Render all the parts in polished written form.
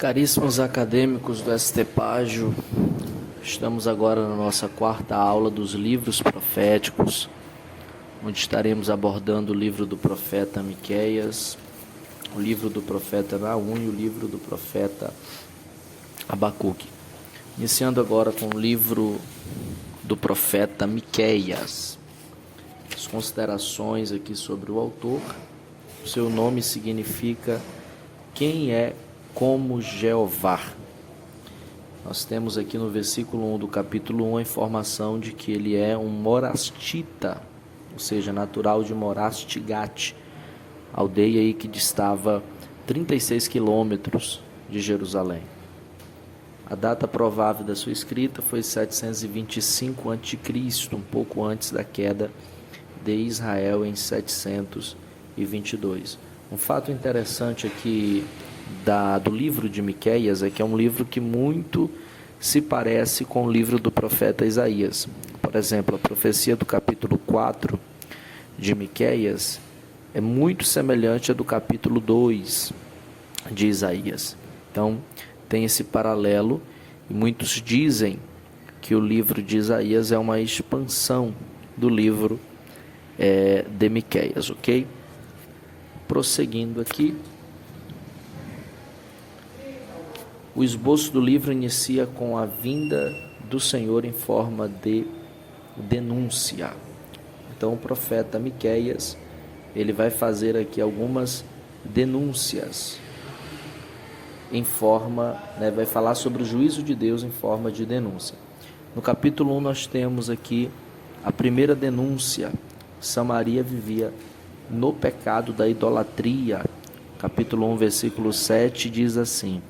Caríssimos acadêmicos do ST Págio, estamos agora na nossa quarta aula dos livros proféticos, onde estaremos abordando o livro do profeta Miqueias, o livro do profeta Naum e o livro do profeta Abacuque. Iniciando agora com o livro do profeta Miqueias. As considerações aqui sobre o autor. O seu nome significa quem é como Jeová. Nós temos aqui no versículo 1 do capítulo 1 a informação de que ele é um morastita, ou seja, natural de Moraste-Gate, aldeia aí que distava 36 quilômetros de Jerusalém. A data provável da sua escrita foi 725 a.C., um pouco antes da queda de Israel em 722. Um fato interessante aqui do livro de Miqueias é que é um livro que muito se parece com o livro do profeta Isaías. Por exemplo, a profecia do capítulo 4 de Miqueias é muito semelhante à do capítulo 2 de Isaías. Então, tem esse paralelo, e muitos dizem que o livro de Isaías é uma expansão do livro de Miqueias, ok? Prosseguindo aqui, o esboço do livro inicia com a vinda do Senhor em forma de denúncia. Então, o profeta Miqueias, ele vai fazer aqui algumas denúncias em forma, vai falar sobre o juízo de Deus em forma de denúncia. No capítulo 1 nós temos aqui a primeira denúncia. Samaria vivia no pecado da idolatria. Capítulo 1, versículo 7 diz assim: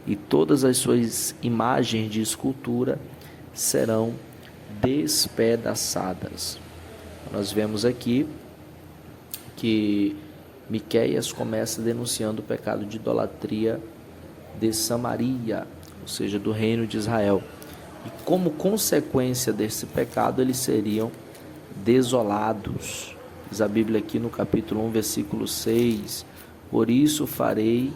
e todas as suas imagens de escultura serão despedaçadas. Nós vemos aqui que Miqueias começa denunciando o pecado de idolatria de Samaria, ou seja, do reino de Israel. E como consequência desse pecado, eles seriam desolados. Diz a Bíblia aqui no capítulo 1, versículo 6: por isso farei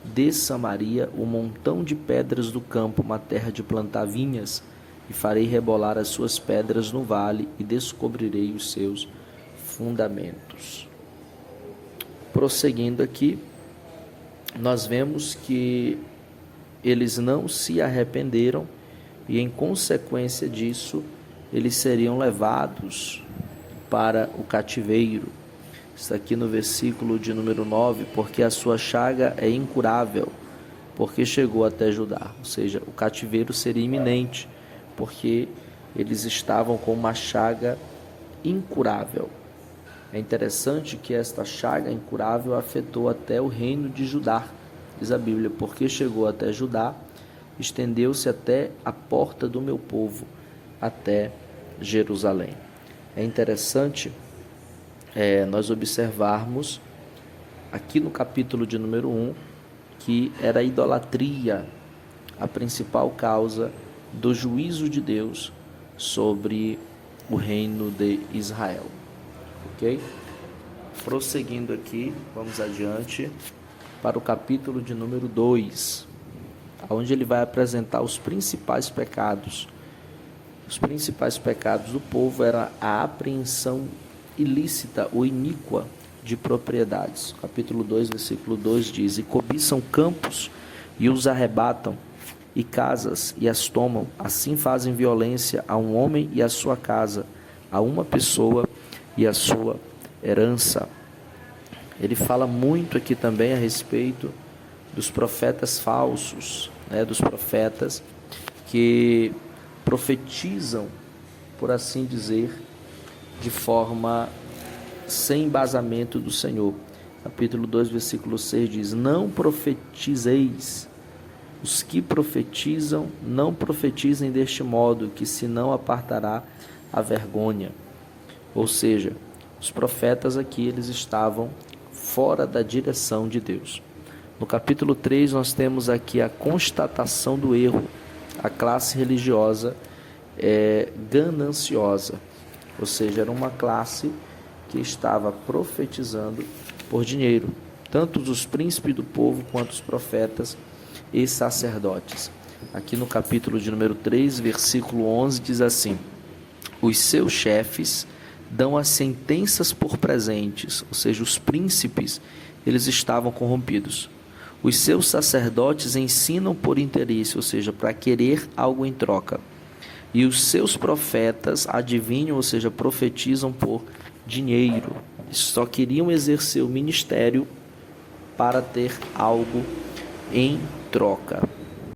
de Samaria um montão de pedras do campo, uma terra de plantar vinhas, e farei rebolar as suas pedras no vale, e descobrirei os seus fundamentos. Prosseguindo aqui, nós vemos que eles não se arrependeram, e em consequência disso, eles seriam levados para o cativeiro. Está aqui no versículo de número 9, porque a sua chaga é incurável, porque chegou até Judá. Ou seja, o cativeiro seria iminente, porque eles estavam com uma chaga incurável. É interessante que esta chaga incurável afetou até o reino de Judá. Diz a Bíblia, porque chegou até Judá, estendeu-se até a porta do meu povo, até Jerusalém. É interessante nós observarmos aqui no capítulo de número 1 que era a idolatria a principal causa do juízo de Deus sobre o reino de Israel. Ok? Prosseguindo aqui, vamos adiante para o capítulo de número 2, onde ele vai apresentar os principais pecados. Os principais pecados do povo era a apreensão ilícita ou iníqua de propriedades. Capítulo 2, versículo 2 diz: e cobiçam campos e os arrebatam, e casas e as tomam, assim fazem violência a um homem e a sua casa, a uma pessoa e a sua herança. Ele fala muito aqui também a respeito dos profetas falsos, dos profetas que profetizam, por assim dizer, de forma sem embasamento do Senhor. Capítulo 2, versículo 6 diz: não profetizeis. Os que profetizam, não profetizem deste modo, que se não apartará a vergonha. Ou seja, os profetas aqui, eles estavam fora da direção de Deus. No capítulo 3, nós temos aqui a constatação do erro. A classe religiosa é gananciosa. Ou seja, era uma classe que estava profetizando por dinheiro. Tanto os príncipes do povo quanto os profetas e sacerdotes. Aqui no capítulo de número 3, versículo 11, diz assim: os seus chefes dão as sentenças por presentes, ou seja, os príncipes, eles estavam corrompidos. Os seus sacerdotes ensinam por interesse, ou seja, para querer algo em troca. E os seus profetas adivinham, ou seja, profetizam por dinheiro. Eles só queriam exercer o ministério para ter algo em troca.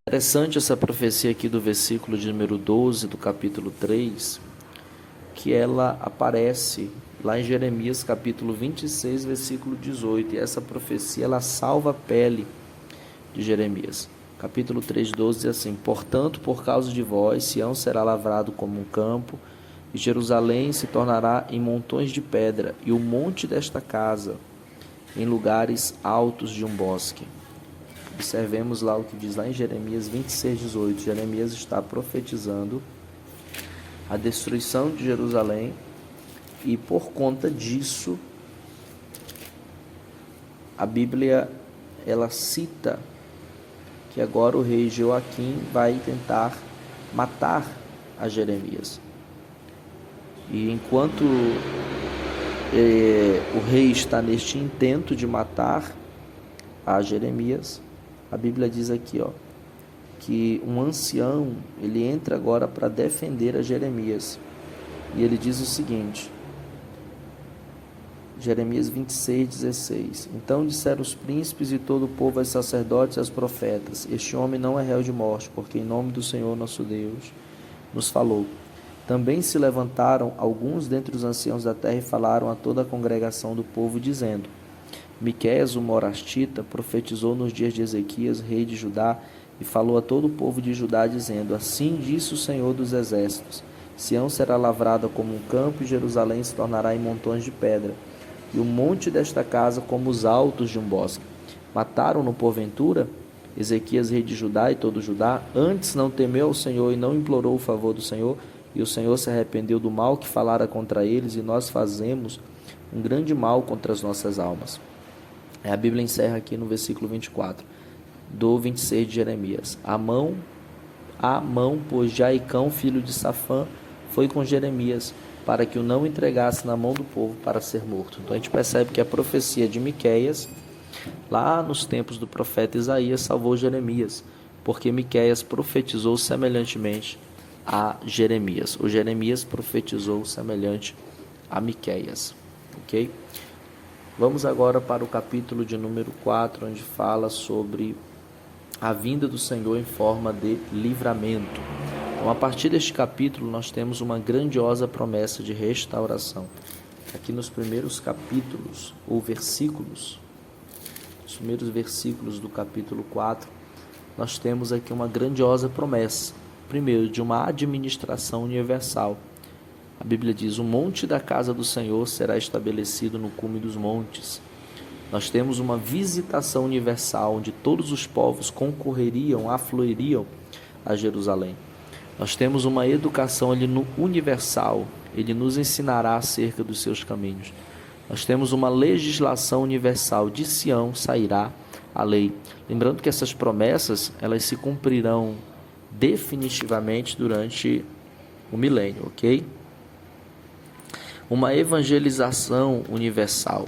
Interessante essa profecia aqui do versículo de número 12 do capítulo 3, que ela aparece lá em Jeremias capítulo 26, versículo 18. E essa profecia, ela salva a pele de Jeremias. Capítulo 3:12 diz assim: portanto, por causa de vós, Sião será lavrado como um campo, e Jerusalém se tornará em montões de pedra, e o monte desta casa em lugares altos de um bosque. Observemos lá o que diz lá em Jeremias 26:18. Jeremias está profetizando a destruição de Jerusalém, e por conta disso, a Bíblia, ela cita que agora o rei Joaquim vai tentar matar a Jeremias. E enquanto o rei está neste intento de matar a Jeremias, a Bíblia diz aqui, que um ancião, ele entra agora para defender a Jeremias. E ele diz o seguinte, Jeremias 26:16: então disseram os príncipes e todo o povo aos sacerdotes e aos profetas: este homem não é réu de morte, porque em nome do Senhor nosso Deus nos falou. Também se levantaram alguns dentre os anciãos da terra e falaram a toda a congregação do povo, dizendo: Miqueias, o morastita, profetizou nos dias de Ezequias, rei de Judá, e falou a todo o povo de Judá, dizendo: assim disse o Senhor dos exércitos: Sião será lavrada como um campo, e Jerusalém se tornará em montões de pedra, e o monte desta casa como os altos de um bosque. Mataram-no porventura? Ezequias, rei de Judá, e todo Judá, antes não temeu ao Senhor e não implorou o favor do Senhor, e o Senhor se arrependeu do mal que falara contra eles, e nós fazemos um grande mal contra as nossas almas. A Bíblia encerra aqui no versículo 24, do 26 de Jeremias. A mão, pois, de Aicão, filho de Safã, foi com Jeremias, para que o não entregasse na mão do povo para ser morto. Então a gente percebe que a profecia de Miqueias, lá nos tempos do profeta Isaías, salvou Jeremias, porque Miqueias profetizou semelhantemente a Jeremias. O Jeremias profetizou semelhante a Miqueias. Ok? Vamos agora para o capítulo de número 4, onde fala sobre a vinda do Senhor em forma de livramento. Então, a partir deste capítulo, nós temos uma grandiosa promessa de restauração. Aqui nos primeiros capítulos, ou versículos, os primeiros versículos do capítulo 4, nós temos aqui uma grandiosa promessa. Primeiro, de uma administração universal. A Bíblia diz: o monte da casa do Senhor será estabelecido no cume dos montes. Nós temos uma visitação universal, onde todos os povos concorreriam, afluiriam a Jerusalém. Nós temos uma educação ali no universal, ele nos ensinará acerca dos seus caminhos. Nós temos uma legislação universal, de Sião sairá a lei. Lembrando que essas promessas, elas se cumprirão definitivamente durante o milênio, ok? Uma evangelização universal,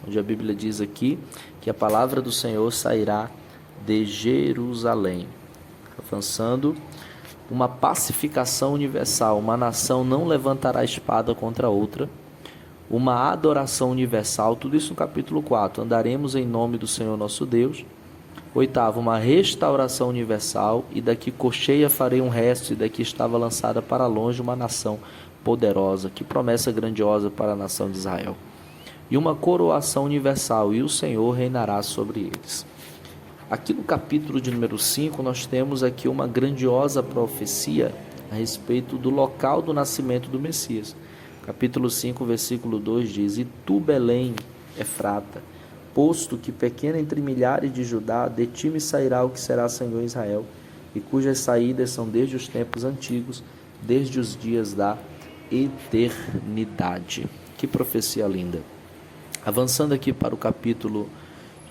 onde a Bíblia diz aqui que a palavra do Senhor sairá de Jerusalém. Avançando, uma pacificação universal, uma nação não levantará espada contra outra, uma adoração universal, tudo isso no capítulo 4, andaremos em nome do Senhor nosso Deus. Oitavo, uma restauração universal, e daqui cocheia farei um resto, e daqui estava lançada para longe uma nação poderosa. Que promessa grandiosa para a nação de Israel. E uma coroação universal, e o Senhor reinará sobre eles. Aqui no capítulo de número 5, nós temos aqui uma grandiosa profecia a respeito do local do nascimento do Messias. Capítulo 5, versículo 2 diz: e tu, Belém, Efrata, posto que pequena entre milhares de Judá, de ti me sairá o que será Senhor Israel, e cujas saídas são desde os tempos antigos, desde os dias da eternidade. Que profecia linda! Avançando aqui para o capítulo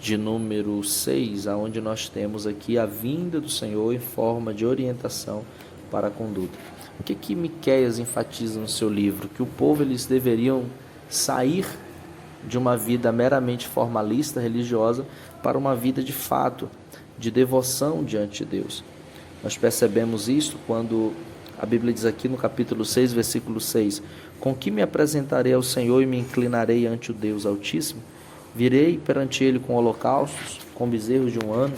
de número 6, aonde nós temos aqui a vinda do Senhor em forma de orientação para a conduta. O que Miqueias enfatiza no seu livro? Que o povo, eles deveriam sair de uma vida meramente formalista, religiosa, para uma vida de fato, de devoção diante de Deus. Nós percebemos isto quando a Bíblia diz aqui no capítulo 6, versículo 6: com que me apresentarei ao Senhor e me inclinarei ante o Deus Altíssimo? Virei perante ele com holocaustos, com bezerros de um ano.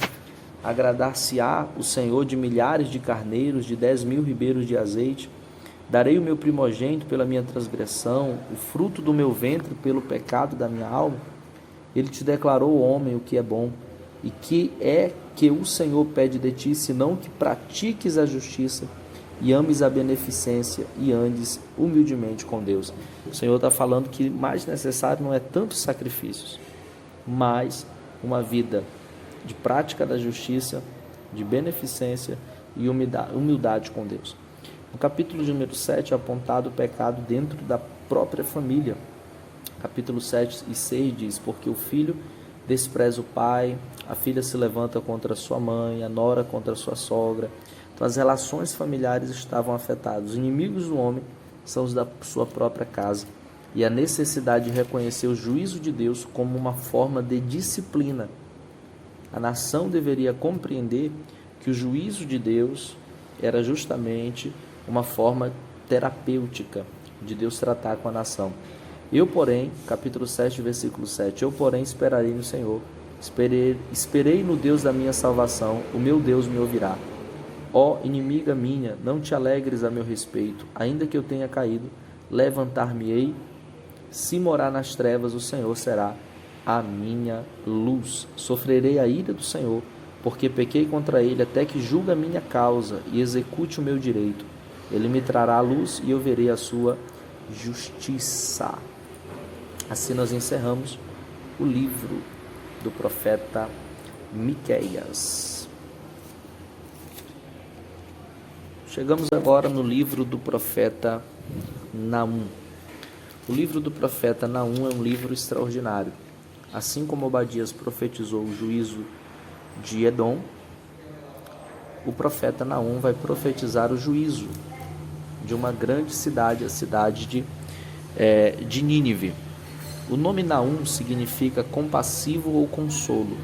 Agradar-se-á o Senhor de milhares de carneiros, de 10.000 ribeiros de azeite. Darei o meu primogênito pela minha transgressão, o fruto do meu ventre pelo pecado da minha alma. Ele te declarou, homem, o que é bom, e que é que o Senhor pede de ti, senão que pratiques a justiça e ames a beneficência e andes humildemente com Deus. O Senhor está falando que mais necessário não é tantos sacrifícios, mas uma vida de prática da justiça, de beneficência e humildade com Deus. No capítulo de número 7 é apontado o pecado dentro da própria família. Capítulo 7 e 6 diz: porque o filho despreza o pai, a filha se levanta contra sua mãe, a nora contra sua sogra. Então as relações familiares estavam afetadas. Os inimigos do homem são os da sua própria casa. E a necessidade de reconhecer o juízo de Deus como uma forma de disciplina. A nação deveria compreender que o juízo de Deus era justamente uma forma terapêutica de Deus tratar com a nação. Eu, porém, capítulo 7, versículo 7, eu, porém, esperarei no Senhor, esperei no Deus da minha salvação, o meu Deus me ouvirá. Ó inimiga minha, não te alegres a meu respeito, ainda que eu tenha caído, levantar-me-ei, se morar nas trevas, o Senhor será a minha luz. Sofrerei a ira do Senhor, porque pequei contra ele, até que julgue a minha causa e execute o meu direito. Ele me trará a luz e eu verei a sua justiça. Assim nós encerramos o livro do profeta Miqueias. Chegamos agora no livro do profeta Naum. O livro do profeta Naum é um livro extraordinário. Assim como Obadias profetizou o juízo de Edom, o profeta Naum vai profetizar o juízo de uma grande cidade, a cidade de Nínive. O nome Naum significa compassivo ou consolo.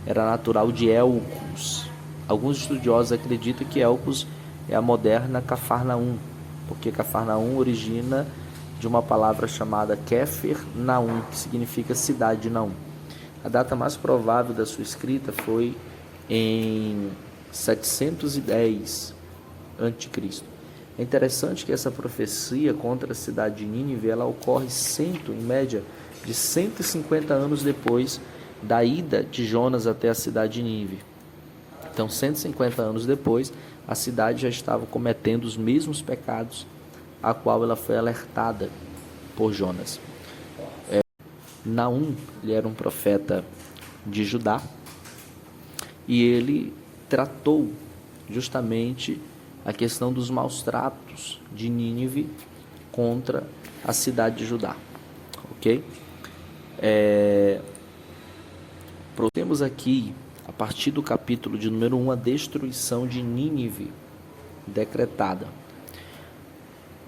Era natural de Elcos. Alguns estudiosos acreditam que Elcos é a moderna Cafarnaum, porque Cafarnaum origina de uma palavra chamada Kefer Naum, que significa cidade de Naum. A data mais provável da sua escrita foi em 710 a.C. É interessante que essa profecia contra a cidade de Nínive, ela ocorre em média, de 150 anos depois da ida de Jonas até a cidade de Nínive. Então, 150 anos depois, a cidade já estava cometendo os mesmos pecados a qual ela foi alertada por Jonas. Naum, ele era um profeta de Judá e ele tratou justamente a questão dos maus tratos de Nínive contra a cidade de Judá. Ok? Temos aqui, a partir do capítulo de número 1, a destruição de Nínive decretada.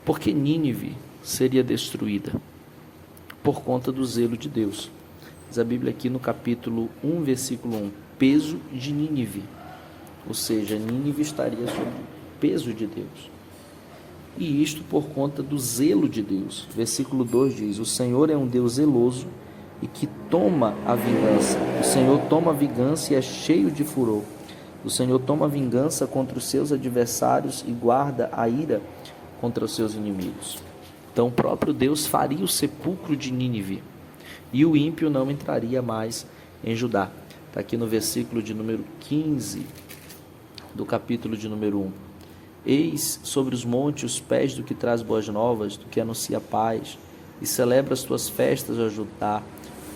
Por que Nínive seria destruída? Por conta do zelo de Deus. Diz a Bíblia aqui no capítulo 1, versículo 1, peso de Nínive. Ou seja, Nínive estaria sob o peso de Deus. E isto por conta do zelo de Deus. Versículo 2 diz: o Senhor é um Deus zeloso e que toma a vingança. O Senhor toma a vingança e é cheio de furor. O Senhor toma a vingança contra os seus adversários e guarda a ira contra os seus inimigos. Então o próprio Deus faria o sepulcro de Nínive e o ímpio não entraria mais em Judá. Está aqui no versículo de número 15 do capítulo de número 1. Eis sobre os montes os pés do que traz boas novas, do que anuncia paz, e celebra as tuas festas a Judá.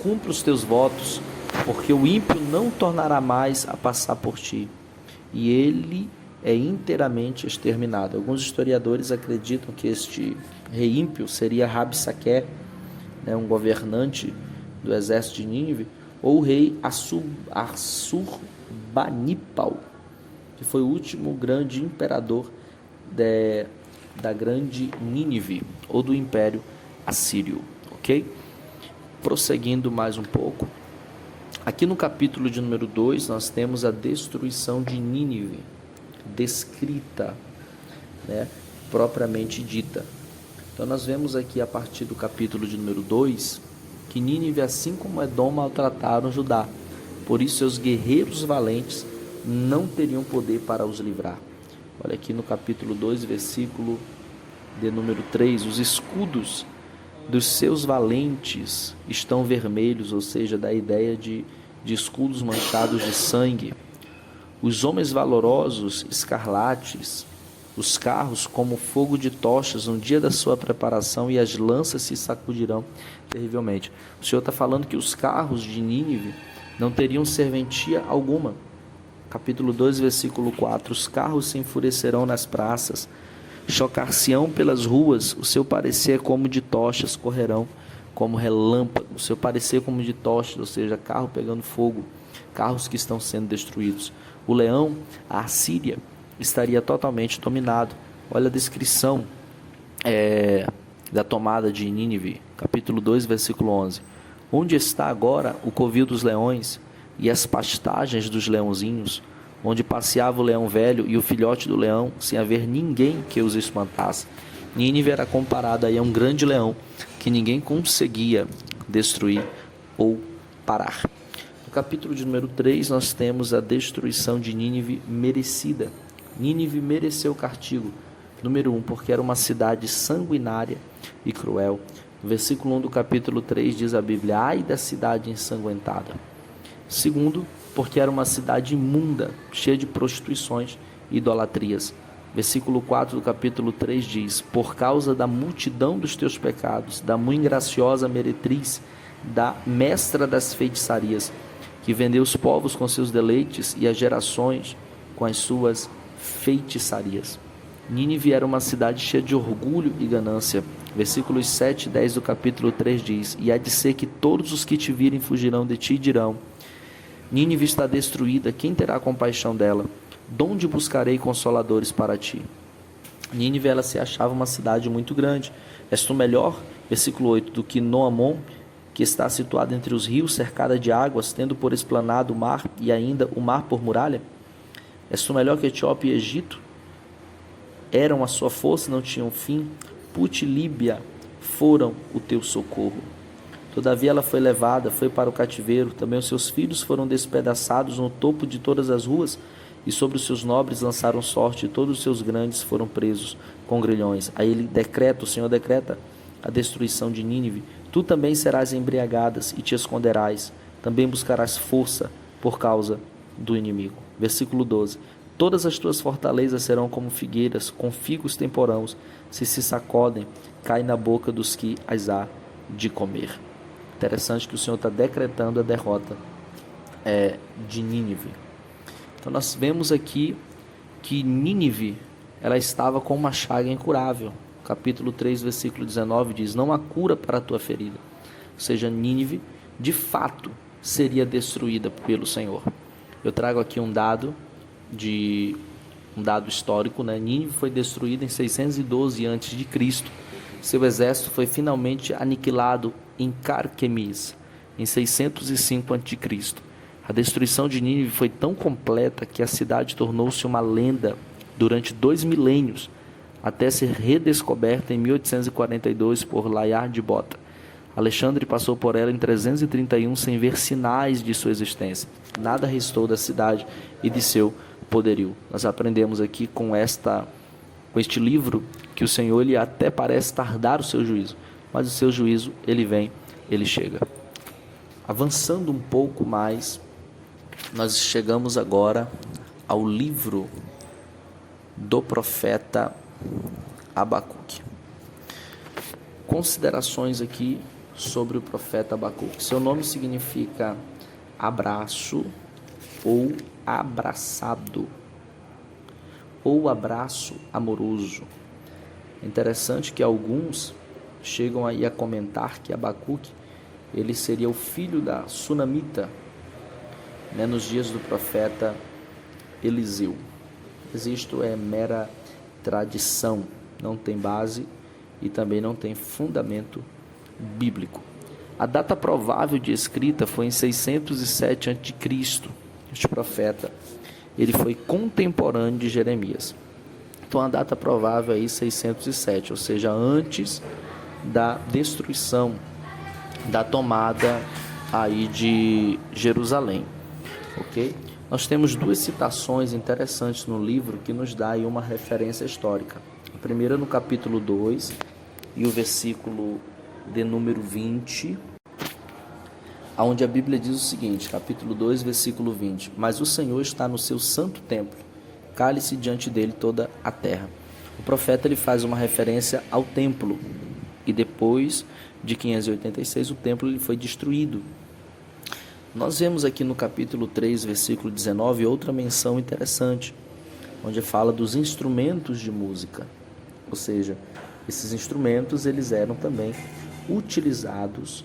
Cumpra os teus votos, porque o ímpio não tornará mais a passar por ti, e ele é inteiramente exterminado. Alguns historiadores acreditam que este rei ímpio seria Rabsaque, um governante do exército de Nínive, ou o rei Assurbanipal, que foi o último grande imperador da grande Nínive, ou do Império Assírio, ok? Prosseguindo mais um pouco, aqui no capítulo de número 2, nós temos a destruição de Nínive, descrita, né, propriamente dita. Então nós vemos aqui a partir do capítulo de número 2, que Nínive, assim como Edom, maltrataram Judá. Por isso seus guerreiros valentes não teriam poder para os livrar. Olha aqui no capítulo 2, versículo de número 3, os escudos dos seus valentes estão vermelhos, ou seja, da ideia de escudos manchados de sangue. Os homens valorosos, escarlates, os carros como fogo de tochas no dia da sua preparação, e as lanças se sacudirão terrivelmente. O Senhor está falando que os carros de Nínive não teriam serventia alguma. Capítulo 2, versículo 4, os carros se enfurecerão nas praças, chocar-se-ão pelas ruas, o seu parecer como de tochas, correrão como relâmpago, o seu parecer como de tochas, ou seja, carro pegando fogo, carros que estão sendo destruídos. O leão, a Assíria, estaria totalmente dominado. Olha a descrição da tomada de Nínive, capítulo 2, versículo 11. Onde está agora o covil dos leões e as pastagens dos leãozinhos, onde passeava o leão velho e o filhote do leão, sem haver ninguém que os espantasse? Nínive era comparado aí a um grande leão que ninguém conseguia destruir ou parar. No capítulo de número 3, nós temos a destruição de Nínive merecida. Nínive mereceu o castigo. Número 1, porque era uma cidade sanguinária e cruel. No versículo 1 do capítulo 3 diz a Bíblia: ai da cidade ensanguentada. Segundo, porque era uma cidade imunda, cheia de prostituições e idolatrias. Versículo 4 do capítulo 3 diz: por causa da multidão dos teus pecados, da muito graciosa meretriz, da mestra das feitiçarias, que vendeu os povos com seus deleites e as gerações com as suas feitiçarias. Nínive era uma cidade cheia de orgulho e ganância. Versículos 7 e 10 do capítulo 3 diz: e há de ser que todos os que te virem fugirão de ti e dirão: Nínive está destruída, quem terá compaixão dela? Donde buscarei consoladores para ti? Nínive, ela se achava uma cidade muito grande. És tu melhor, versículo 8, do que Noamon, que está situada entre os rios, cercada de águas, tendo por esplanada o mar e ainda o mar por muralha? És tu melhor que Etiópia e Egito? Eram a sua força e não tinham fim. Put e Líbia foram o teu socorro. Todavia ela foi levada, foi para o cativeiro. Também os seus filhos foram despedaçados no topo de todas as ruas, e sobre os seus nobres lançaram sorte, e todos os seus grandes foram presos com grilhões. Aí ele decreta, o Senhor decreta a destruição de Nínive. Tu também serás embriagadas e te esconderás. Também buscarás força por causa do inimigo. Versículo 12. Todas as tuas fortalezas serão como figueiras, com figos temporãos, se sacodem, caem na boca dos que as há de comer. Interessante que o Senhor está decretando a derrota de Nínive. Então nós vemos aqui que Nínive, ela estava com uma chaga incurável. Capítulo 3, versículo 19 diz: não há cura para a tua ferida. Ou seja, Nínive, de fato, seria destruída pelo Senhor. Eu trago aqui um dado histórico, né? Nínive foi destruída em 612 a.C. Seu exército foi finalmente aniquilado em Carquemis, em 605 a.C. A destruição de Nínive foi tão completa que a cidade tornou-se uma lenda durante 2 milênios, até ser redescoberta em 1842 por Layard de Bota. Alexandre passou por ela em 331 sem ver sinais de sua existência. Nada restou da cidade e de seu poderio. Nós aprendemos aqui com este livro que o Senhor, ele até parece tardar o seu juízo, mas o seu juízo, ele vem, ele chega. Avançando um pouco mais, nós chegamos agora ao livro do profeta Abacuque. Considerações aqui sobre o profeta Abacuque. Seu nome significa abraço ou abraçado, ou abraço amoroso. É interessante que alguns chegam aí a comentar que Abacuque ele seria o filho da Sunamita, né, nos dias do profeta Eliseu. Mas isto é mera tradição, não tem base e também não tem fundamento bíblico. A data provável de escrita foi em 607 a.C. Este profeta, ele foi contemporâneo de Jeremias. Então a data provável é 607, ou seja, antes da destruição, da tomada aí de Jerusalém, ok? Nós temos duas citações interessantes no livro que nos dá aí uma referência histórica. A primeira no capítulo 2 e o versículo de número 20, onde a Bíblia diz o seguinte, capítulo 2, versículo 20: Mas o Senhor está no seu santo templo, cale-se diante dele toda a terra. O profeta ele faz uma referência ao templo, e depois de 586 o templo ele foi destruído. Nós vemos aqui no capítulo 3, versículo 19, outra menção interessante, onde fala dos instrumentos de música, ou seja, esses instrumentos eles eram também utilizados,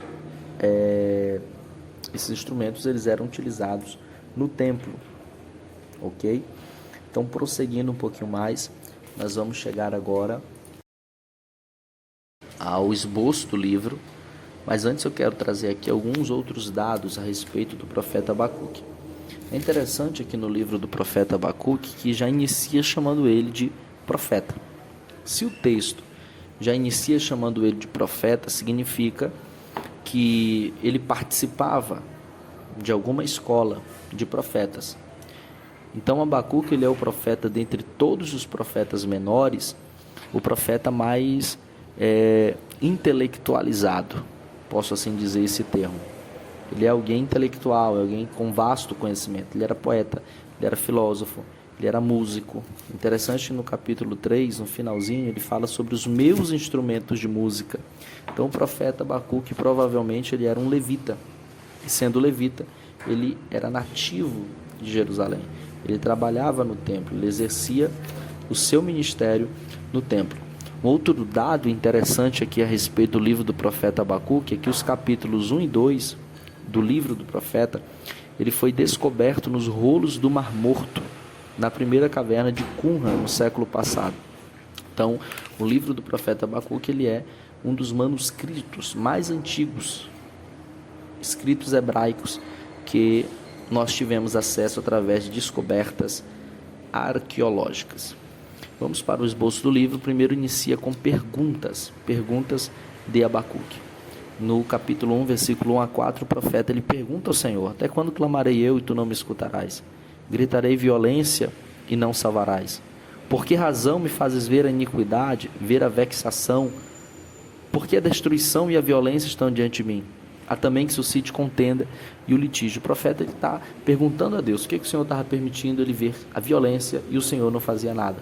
no templo, ok? Então, prosseguindo um pouquinho mais, nós vamos chegar agora ao esboço do livro, mas antes eu quero trazer aqui alguns outros dados a respeito do profeta Abacuque. É interessante aqui no livro do profeta Abacuque que já inicia chamando ele de profeta. Se o texto já inicia chamando ele de profeta, significa que ele participava de alguma escola de profetas. Então Abacuque ele é o profeta dentre todos os profetas menores, o profeta mais intelectualizado, posso assim dizer esse termo. Ele é alguém intelectual, é alguém com vasto conhecimento. Ele era poeta, ele era filósofo, ele era músico. Interessante, no capítulo 3, no finalzinho, ele fala sobre os meus instrumentos de música. Então o profeta Abacuque provavelmente ele era um levita, e sendo levita, ele era nativo de Jerusalém. Ele trabalhava no templo, ele exercia o seu ministério no templo. Um outro dado interessante aqui a respeito do livro do profeta Abacuque é que os capítulos 1 e 2 do livro do profeta, ele foi descoberto nos rolos do Mar Morto, na primeira caverna de Qumran, no século passado. Então, o livro do profeta Abacuque, ele é um dos manuscritos mais antigos, escritos hebraicos, que nós tivemos acesso através de descobertas arqueológicas. Vamos para o esboço do livro. Primeiro inicia com perguntas de Abacuque. No capítulo 1, versículo 1 a 4, o profeta ele pergunta ao Senhor: até quando clamarei eu e tu não me escutarás? Gritarei violência e não salvarás? Por que razão me fazes ver a iniquidade, ver a vexação? Por que a destruição e a violência estão diante de mim? Há também que suscite contenda e o litígio. O profeta está perguntando a Deus o que o Senhor estava permitindo ele ver a violência e o Senhor não fazia nada.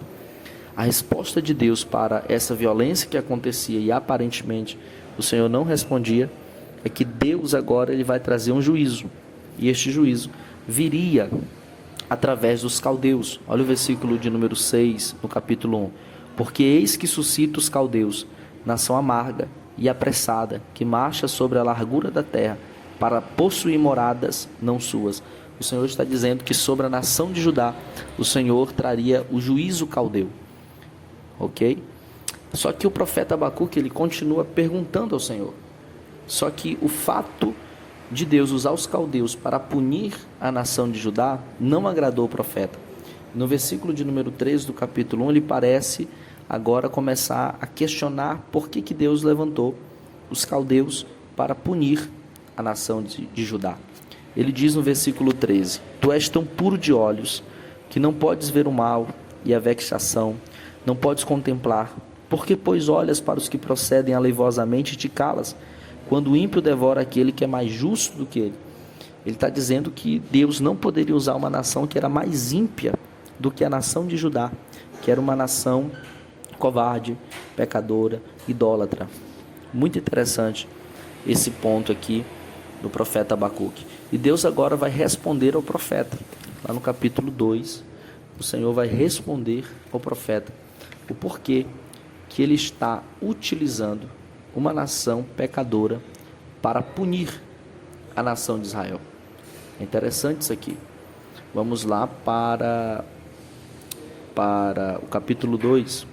A resposta de Deus para essa violência que acontecia e aparentemente o Senhor não respondia, é que Deus agora ele vai trazer um juízo. E este juízo viria através dos caldeus. Olha o versículo de número 6, no capítulo 1. Porque eis que suscita os caldeus, nação amarga e apressada, que marcha sobre a largura da terra, para possuir moradas não suas. O Senhor está dizendo que sobre a nação de Judá, o Senhor traria o juízo caldeu. Ok? Só que o profeta Abacuque, ele continua perguntando ao Senhor. Só que o fato de Deus usar os caldeus para punir a nação de Judá não agradou o profeta. No versículo de número 13 do capítulo 1, ele parece agora começar a questionar por que Deus levantou os caldeus para punir a nação de Judá. Ele diz no versículo 13: Tu és tão puro de olhos que não podes ver o mal e a vexação, não podes contemplar. Por que, pois, olhas para os que procedem aleivosamente e te calas, quando o ímpio devora aquele que é mais justo do que ele? Ele está dizendo que Deus não poderia usar uma nação que era mais ímpia do que a nação de Judá, que era uma nação covarde, pecadora, idólatra. Muito interessante esse ponto aqui do profeta Abacuque. E Deus agora vai responder ao profeta. Lá no capítulo 2, o Senhor vai responder ao profeta o porquê que ele está utilizando uma nação pecadora para punir a nação de Israel. É interessante isso aqui. Vamos lá para o capítulo 2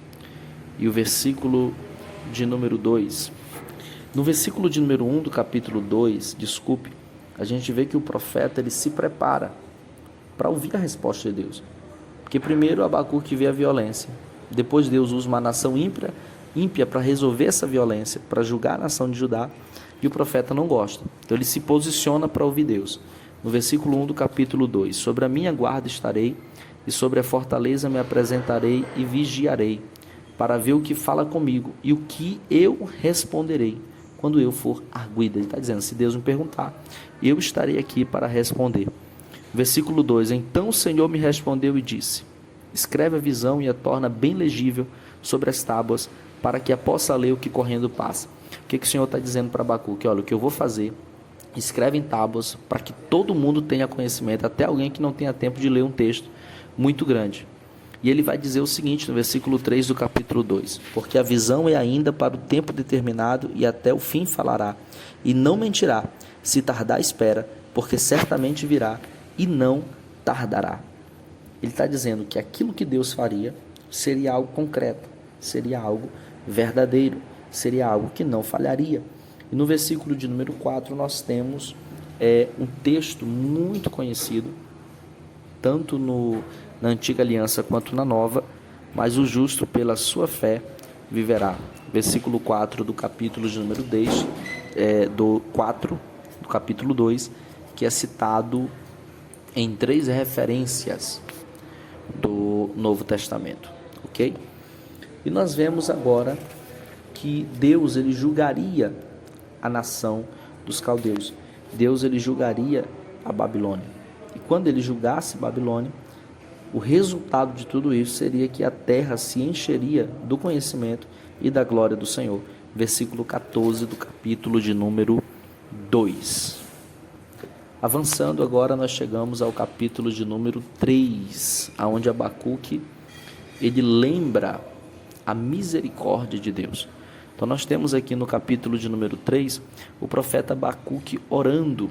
e o versículo de número 2. No versículo de número 1 do capítulo 2, a gente vê que o profeta ele se prepara para ouvir a resposta de Deus. Porque primeiro Abacuque vê a violência, depois Deus usa uma nação ímpia para resolver essa violência, para julgar a nação de Judá, e o profeta não gosta. Então ele se posiciona para ouvir Deus. No versículo 1 do capítulo 2, sobre a minha guarda estarei, e sobre a fortaleza me apresentarei e vigiarei, para ver o que fala comigo e o que eu responderei quando eu for arguida. Ele está dizendo, se Deus me perguntar, eu estarei aqui para responder. Versículo 2, então o Senhor me respondeu e disse, escreve a visão e a torna bem legível sobre as tábuas, para que a possa ler o que correndo passa. O que o Senhor está dizendo para Abacuque? Olha, o que eu vou fazer, escreve em tábuas, para que todo mundo tenha conhecimento, até alguém que não tenha tempo de ler um texto muito grande. E ele vai dizer o seguinte no versículo 3 do capítulo 2, porque a visão é ainda para o tempo determinado e até o fim falará, e não mentirá, se tardar espera, porque certamente virá e não tardará. Ele está dizendo que aquilo que Deus faria seria algo concreto, seria algo verdadeiro, seria algo que não falharia. E no versículo de número 4 nós temos um texto muito conhecido, tanto na antiga aliança quanto na nova, mas o justo pela sua fé viverá. Versículo 4 do capítulo de número 10, do capítulo 2, que é citado em 3 referências do Novo Testamento, ok? E nós vemos agora que Deus ele julgaria a nação dos caldeus. Deus ele julgaria a Babilônia. E quando ele julgasse Babilônia, o resultado de tudo isso seria que a terra se encheria do conhecimento e da glória do Senhor. Versículo 14 do capítulo de número 2. Avançando agora, nós chegamos ao capítulo de número 3, onde Abacuque ele lembra a misericórdia de Deus. Então nós temos aqui no capítulo de número 3, o profeta Abacuque orando.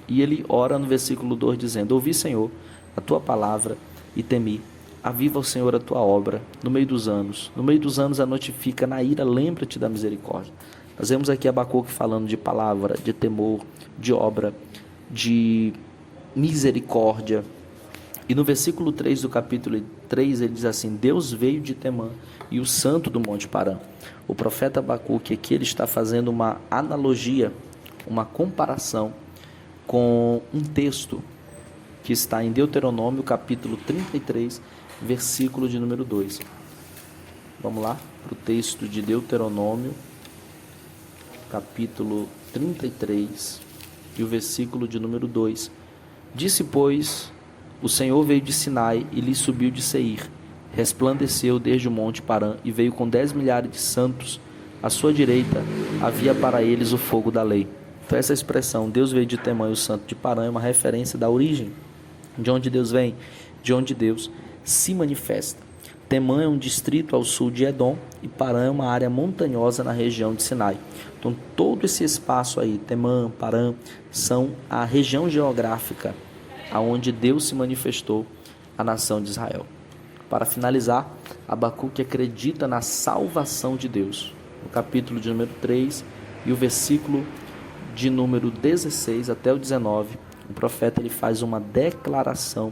E ele ora no versículo 2 dizendo, ouvi, Senhor, a tua palavra e temi. Aviva o Senhor a tua obra no meio dos anos. No meio dos anos a notifica, na ira lembra-te da misericórdia. Nós vemos aqui Abacuque falando de palavra, de temor, de obra, de misericórdia. E no versículo 3 do capítulo 3 ele diz assim, Deus veio de Temã e o santo do monte Parã. O profeta Abacuque aqui ele está fazendo uma analogia, uma comparação com um texto que está em Deuteronômio capítulo 33, versículo de número 2. Vamos lá para o texto de Deuteronômio capítulo 33 e o versículo de número 2. Disse, pois, o Senhor veio de Sinai e lhe subiu de Seir, resplandeceu desde o monte Parã e veio com 10 milhares de santos. À sua direita havia para eles o fogo da lei. Então essa expressão, Deus veio de Temã e o santo de Parã, é uma referência da origem, de onde Deus vem, de onde Deus se manifesta. Temã é um distrito ao sul de Edom e Parã é uma área montanhosa na região de Sinai. Então todo esse espaço aí, Temã, Parã, são a região geográfica aonde Deus se manifestou à nação de Israel. Para finalizar, Abacuque acredita na salvação de Deus. No capítulo de número 3 e o versículo de número 16 até o 19, o profeta ele faz uma declaração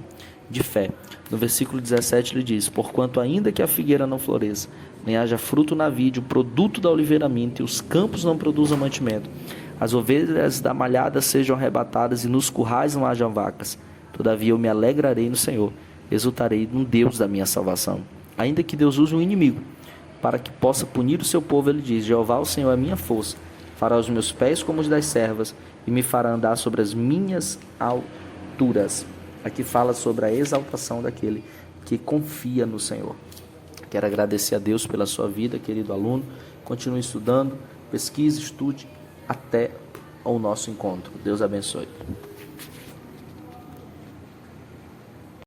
de fé. No versículo 17 ele diz, porquanto ainda que a figueira não floresça, nem haja fruto na vide, o produto da oliveira minta, e os campos não produzam mantimento, as ovelhas da malhada sejam arrebatadas, e nos currais não hajam vacas, todavia eu me alegrarei no Senhor, exultarei no Deus da minha salvação. Ainda que Deus use um inimigo, para que possa punir o seu povo, ele diz, Jeová o Senhor é minha força, fará os meus pés como os das servas, e me fará andar sobre as minhas alturas. Aqui fala sobre a exaltação daquele que confia no Senhor. Quero agradecer a Deus pela sua vida, querido aluno. Continue estudando, pesquise, estude, até o nosso encontro. Deus abençoe.